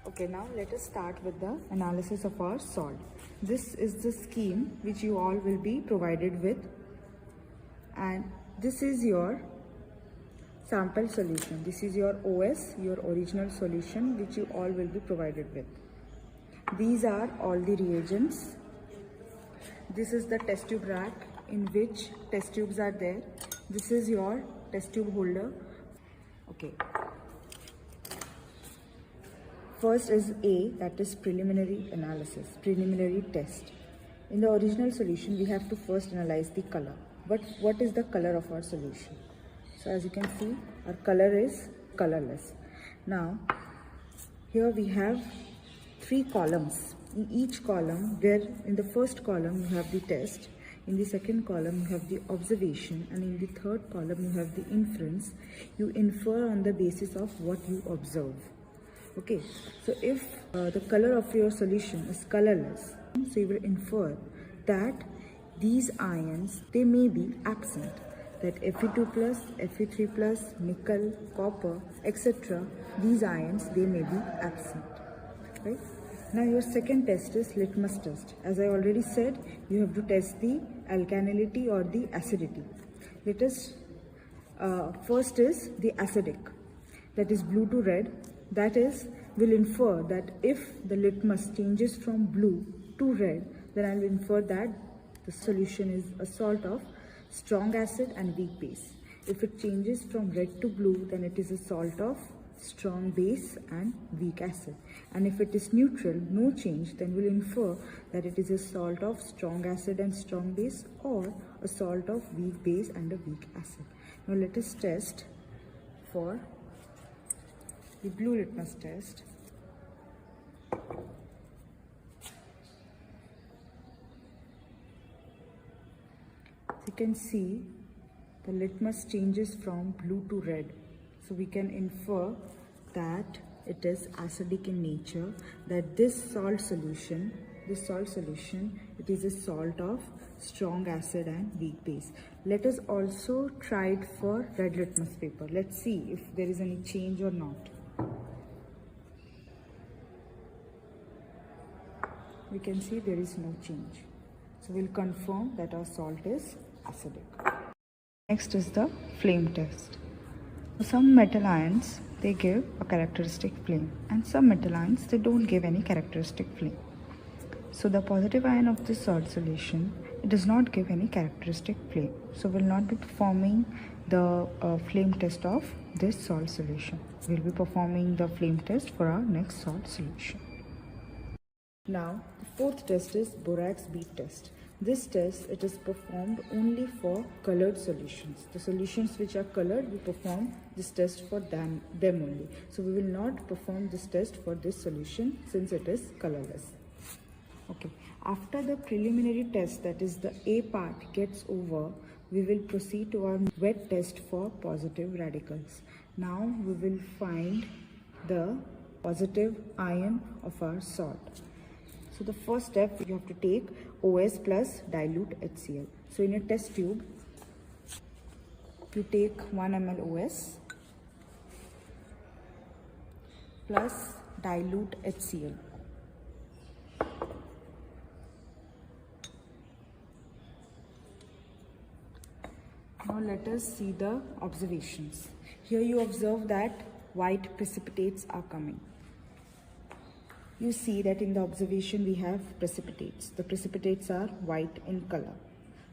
Okay, now let us start with the analysis of our salt. This is the scheme which you all will be provided with, and this is your sample solution. This is your OS, your original solution, which you all will be provided with. These are all the reagents. This is the test tube rack in which test tubes are there. This is your test tube holder. Okay. First is A, that is preliminary analysis, preliminary test. In the original solution, we have to first analyze the color. But what is the color of our solution? So as you can see, our color is colorless. Now, here we have 3 columns. In each column, where in the first column you have the test, in the second column you have the observation, and in the third column you have the inference. You infer on the basis of what you observe. Okay, so if the color of your solution is colorless, so you will infer that these ions, they may be absent, that Fe2+, Fe3+, nickel, copper, etc. These ions, they may be absent, right? Now your second test is litmus test. As I already said, you have to test the alkalinity or the acidity. Let us, first is the acidic, that is blue to red. That is, will infer that if the litmus changes from blue to red, then I will infer that the solution is a salt of strong acid and weak base. If it changes from red to blue, then it is a salt of strong base and weak acid. And if it is neutral, no change, then we'll infer that it is a salt of strong acid and strong base, or a salt of weak base and a weak acid. Now let us test for the blue litmus test. You can see the litmus changes from blue to red. So we can infer that it is acidic in nature, that this salt solution, it is a salt of strong acid and weak base. Let us also try it for red litmus paper. Let's see if there is any change or not. We can see there is no change. So we'll confirm that our salt is acidic. Next is the flame test. Some metal ions, they give a characteristic flame, and some metal ions, they don't give any characteristic flame. So the positive ion of this salt solution, it does not give any characteristic flame. So we'll not be performing the flame test of this salt solution. We'll be performing the flame test for our next salt solution. Now, the fourth test is borax bead test. This test, it is performed only for colored solutions. The solutions which are colored, we perform this test for them only. So we will not perform this test for this solution since it is colorless. Okay. After the preliminary test, that is the A part, gets over, we will proceed to our wet test for positive radicals. Now we will find the positive ion of our salt. So the first step, you have to take OS plus dilute HCl. So in a test tube, you take 1 ml OS plus dilute HCl. Now let us see the observations. Here you observe that white precipitates are coming. You see that in the observation we have precipitates. The precipitates are white in color.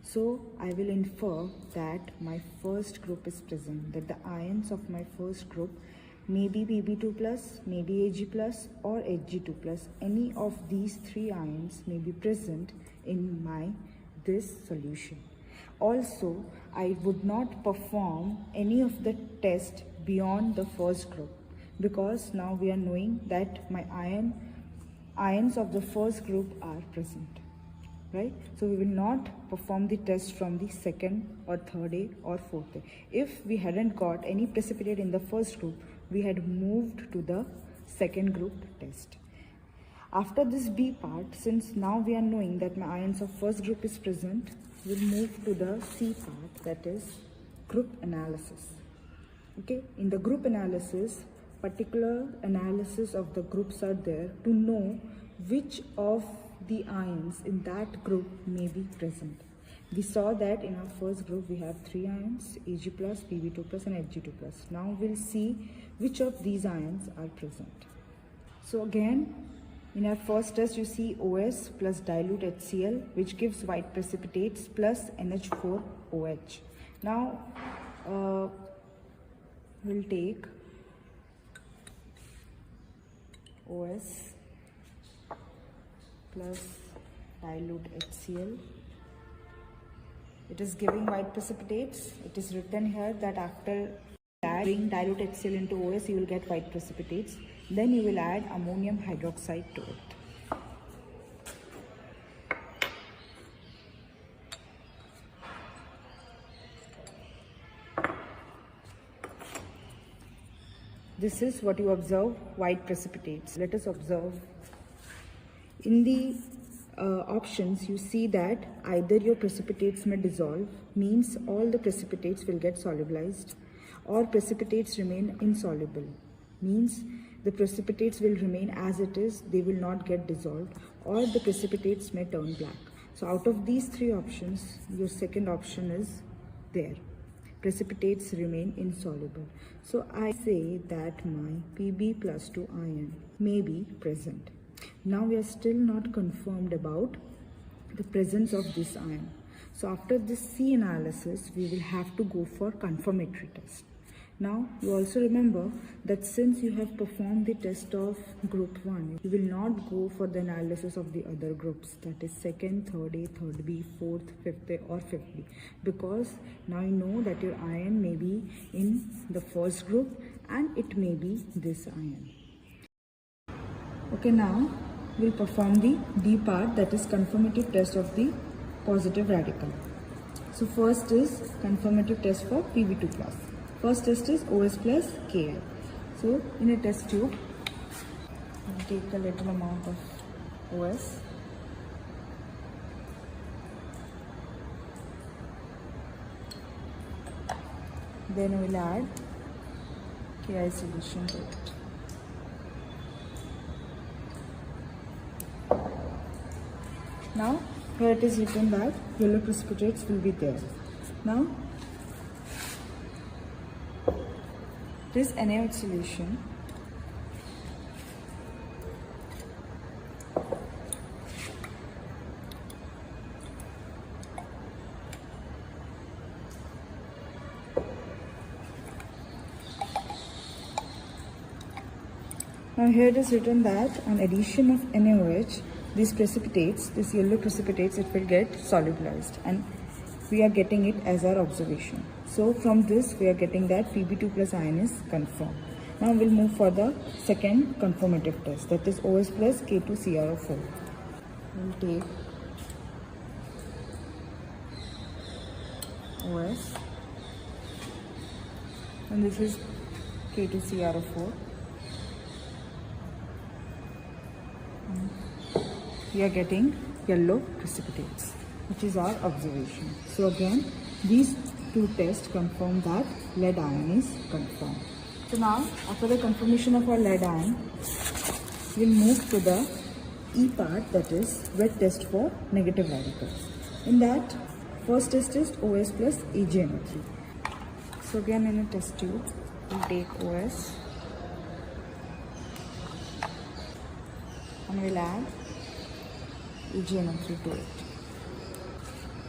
So I will infer that my first group is present, that the ions of my first group may be Pb2+, maybe Ag+, or Hg2+. Any of these 3 ions may be present in this solution. Also, I would not perform any of the test beyond the first group, because now we are knowing that my ions of the first group are present, right? So we will not perform the test from the second or third A or fourth A. If we hadn't got any precipitate in the first group, we had moved to the second group test. After this B part, since now we are knowing that my ions of first group is present, we'll move to the C part, that is group analysis. Okay, in the group analysis, particular analysis of the groups are there to know which of the ions in that group may be present. We saw that in our first group we have 3 ions, Ag+, Pb2+, and Fg2+. Now we'll see which of these ions are present. So again, in our first test you see OS plus dilute HCl, which gives white precipitates, plus NH4OH. Now we'll take OS plus dilute HCl. It is giving white precipitates. It is written here that after adding dilute HCl into OS, you will get white precipitates. Then you will add ammonium hydroxide to it. This is what you observe, white precipitates. Let us observe. In the options, you see that either your precipitates may dissolve, means all the precipitates will get solubilized, or precipitates remain insoluble, means the precipitates will remain as it is, they will not get dissolved, or the precipitates may turn black. So out of these 3 options, your second option is there. Precipitates remain insoluble. So I say that my Pb+2 ion may be present. Now we are still not confirmed about the presence of this ion. So after this C analysis, we will have to go for confirmatory test. Now you also remember that since you have performed the test of group 1, you will not go for the analysis of the other groups, that is 2nd, 3rd A, 3rd B, 4th, 5th A or 5th B, because now you know that your ion may be in the first group and it may be this ion. Okay, now we'll perform the D part, that is confirmative test of the positive radical. So first is confirmative test for Pb2+. First test is OS plus Ki. So in a test tube, we'll take a little amount of OS. Then we'll add Ki solution to it. Now here it is written that yellow precipitates will be there. Now this NaOH solution now here it is written that on addition of NaOH, these precipitates, this yellow precipitates, it will get solubilized, and we are getting it as our observation. So from this we are getting that Pb2+ ion is confirmed. Now we'll move for the second confirmative test, that is OS plus K2CrO4. We'll take OS and this is K2CrO4. We are getting yellow precipitates, which is our observation. So again, these 2 tests confirm that lead ion is confirmed. So now, after the confirmation of our lead ion, we'll move to the E part, that is wet test for negative radicals. In that, first test is OS plus AgNO3. So again, in a test tube, we'll take OS and we'll add AgNO3 to it.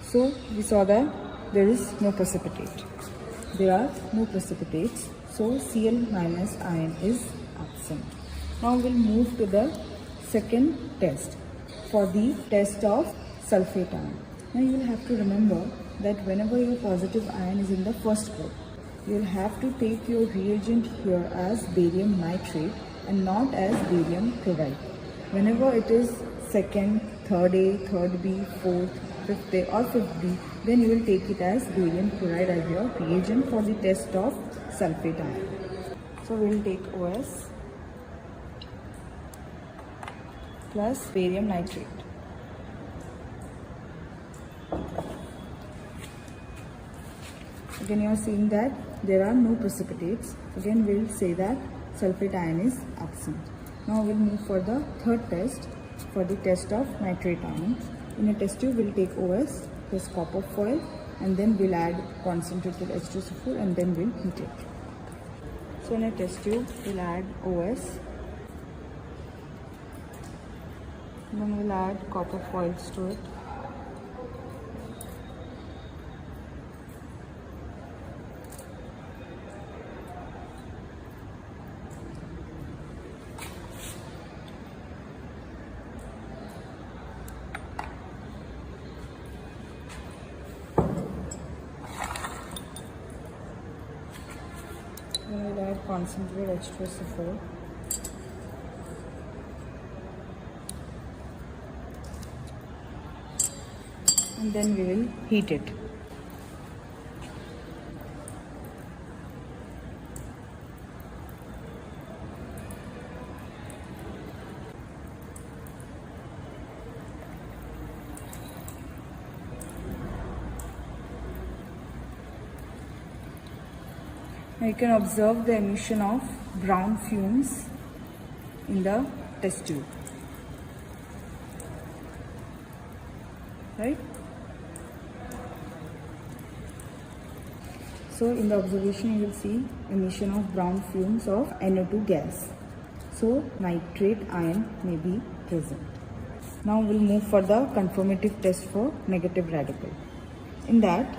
So we saw that there is no precipitate. There are no precipitates, so Cl minus ion is absent. Now we'll move to the second test for the test of sulfate ion. Now you will have to remember that whenever your positive ion is in the first group, you will have to take your reagent here as barium nitrate and not as barium chloride. Whenever it is 2nd, 3rd A, 3rd B, 4th, 5th A or 5th B, then you will take it as barium chloride as your reagent for the test of sulfate ion. So we will take OS plus barium nitrate. Again you are seeing that there are no precipitates. Again we will say that sulfate ion is absent. Now we'll move for the third test, for the test of nitrate ion. In a test tube, we'll take OS plus copper foil, and then we'll add concentrated H2SO4, and then we'll heat it. So in a test tube, we'll add OS, then we'll add copper foils to it. Then we'll add concentrated H2SO4. And then we will heat it. Now you can observe the emission of brown fumes in the test tube, right? So in the observation you will see emission of brown fumes of NO2 gas. So nitrate ion may be present. Now we'll move for the conformative test for negative radical. In that,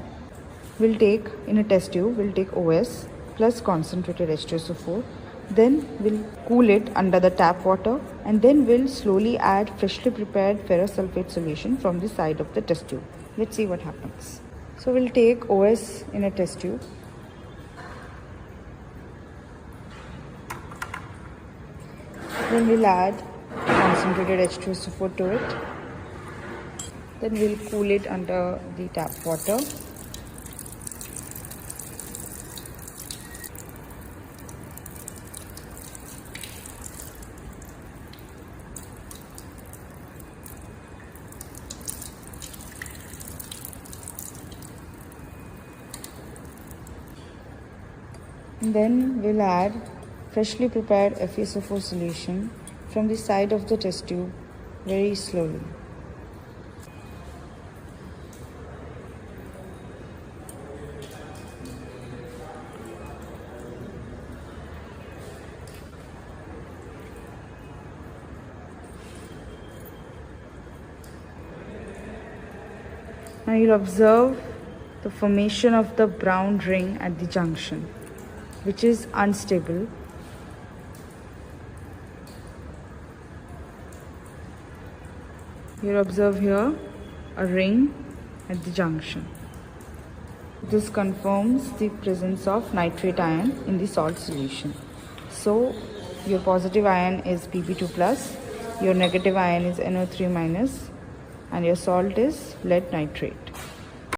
we'll take, in a test tube, we'll take OS plus concentrated H2SO4. Then we'll cool it under the tap water, and then we'll slowly add freshly prepared ferrous sulfate solution from the side of the test tube. Let's see what happens. So we'll take OS in a test tube. Then we'll add concentrated H2SO4 to it. Then we'll cool it under the tap water. And then we'll add freshly prepared FeSO4 solution from the side of the test tube very slowly. Now you'll observe the formation of the brown ring at the junction, which is unstable. You observe here a ring at the junction. This confirms the presence of nitrate ion in the salt solution. So your positive ion is Pb2+, your negative ion is NO3-, and your salt is lead nitrate.